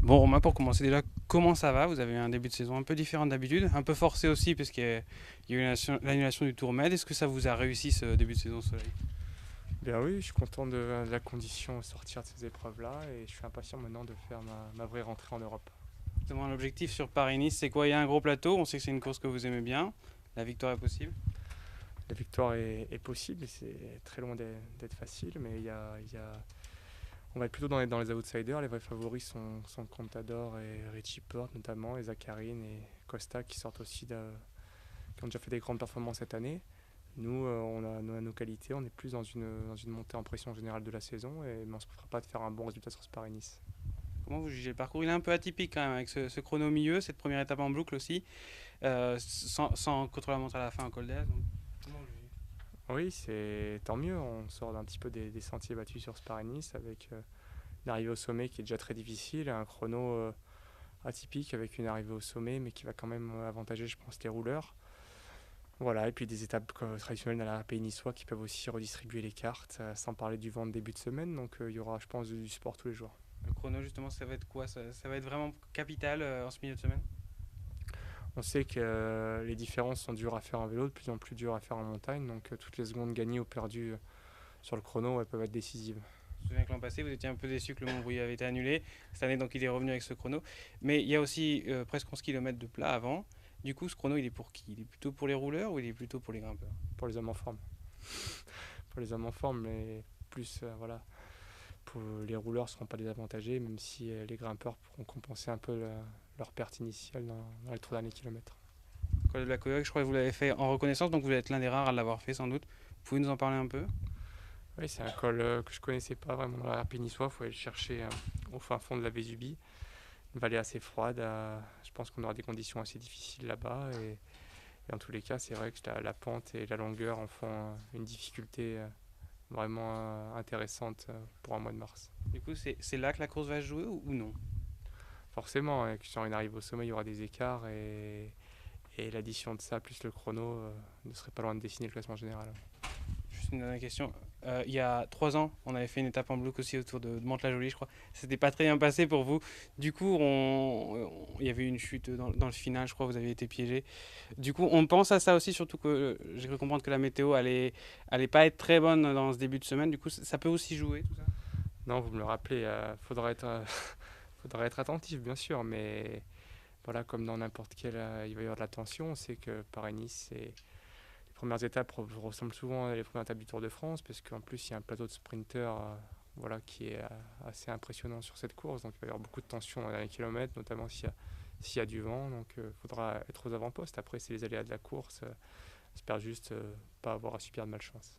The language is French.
Bon, Romain, pour commencer déjà, comment ça va? Vous avez eu un début de saison un peu différent d'habitude, un peu forcé aussi parce qu'il y a eu l'annulation du Tour Med. Est-ce que ça vous a réussi ce début de saison au soleil? Bien oui, je suis content de la condition au sortir de ces épreuves-là et je suis impatient maintenant de faire ma vraie rentrée en Europe. Justement, l'objectif sur Paris-Nice, c'est quoi? Il y a un gros plateau, on sait que c'est une course que vous aimez bien. La victoire est possible. La victoire est possible et c'est très loin d'être facile, mais on va être plutôt dans les outsiders. Les vrais favoris sont Contador et Richie Porte notamment, et Zacharine et Costa qui sortent aussi qui ont déjà fait des grandes performances cette année. Nous, on a nos qualités, on est plus dans une montée en pression générale de la saison, mais on ne se prendra pas de faire un bon résultat sur ce Paris-Nice. Comment vous jugez le parcours? Il est un peu atypique quand même avec ce chrono au milieu, cette première étape en boucle aussi, sans contre-la-montre à la fin en col d'Azur. Donc, comment vous jugez? Oui, c'est tant mieux. On sort d'un petit peu des sentiers battus sur ce Paris-Nice avec une arrivée au sommet qui est déjà très difficile, un chrono atypique avec une arrivée au sommet, mais qui va quand même avantager, je pense, les rouleurs. Voilà, et puis des étapes traditionnelles dans la pays niçois qui peuvent aussi redistribuer les cartes, sans parler du vent de début de semaine. Donc il y aura, je pense, du sport tous les jours. Le chrono, justement, ça va être quoi? Ça va être vraiment capital en ce milieu de semaine? On sait que les différences sont dures à faire en vélo, de plus en plus dures à faire en montagne, donc toutes les secondes gagnées ou perdues sur le chrono, elles peuvent être décisives. Je me souviens que l'an passé, vous étiez un peu déçu que le Mont Brouillet avait été annulé. Cette année, donc, il est revenu avec ce chrono. Mais il y a aussi presque 11 km de plat avant. Du coup, ce chrono, il est pour qui? Il est plutôt pour les rouleurs ou il est plutôt pour les grimpeurs? Pour les hommes en forme. Pour les hommes en forme, mais plus, voilà, pour les rouleurs ne seront pas désavantagés, même si les grimpeurs pourront compenser un peu leur perte initiale dans les 3 derniers kilomètres. Le col de la Coyote, je crois que vous l'avez fait en reconnaissance, donc vous êtes l'un des rares à l'avoir fait sans doute. Vous pouvez nous en parler un peu? Oui, c'est un col que je connaissais pas vraiment dans la péninsule. Il faut aller le chercher au fin fond de la Vésubie. Une vallée assez froide. Je pense qu'on aura des conditions assez difficiles là-bas. Et en tous les cas, c'est vrai que la pente et la longueur en font une difficulté vraiment intéressante pour un mois de mars. Du coup, c'est là que la course va se jouer ou non? Forcément, sur une arrivée au sommet, il y aura des écarts et l'addition de ça plus le chrono ne serait pas loin de dessiner le classement général. Juste une dernière question. Il y a 3 ans, on avait fait une étape en bloc aussi autour de Mantes-la-Jolie, je crois. C'était pas très bien passé pour vous. Du coup, il y avait eu une chute dans le final, je crois, vous avez été piégé. Du coup, on pense à ça aussi, surtout que j'ai cru comprendre que la météo allait pas être très bonne dans ce début de semaine. Du coup, ça peut aussi jouer, tout ça. Non, vous me le rappelez, faudra être attentif, bien sûr, mais voilà, comme dans n'importe quel, il va y avoir de la tension. On sait que Paris-Nice, les premières étapes ressemblent souvent à les premières étapes du Tour de France, parce qu'en plus, il y a un plateau de sprinters voilà, qui est assez impressionnant sur cette course. Donc, il va y avoir beaucoup de tension dans les kilomètres, notamment s'il y a du vent. Donc, il faudra être aux avant-postes. Après, c'est les aléas de la course. J'espère juste pas avoir à subir de malchance.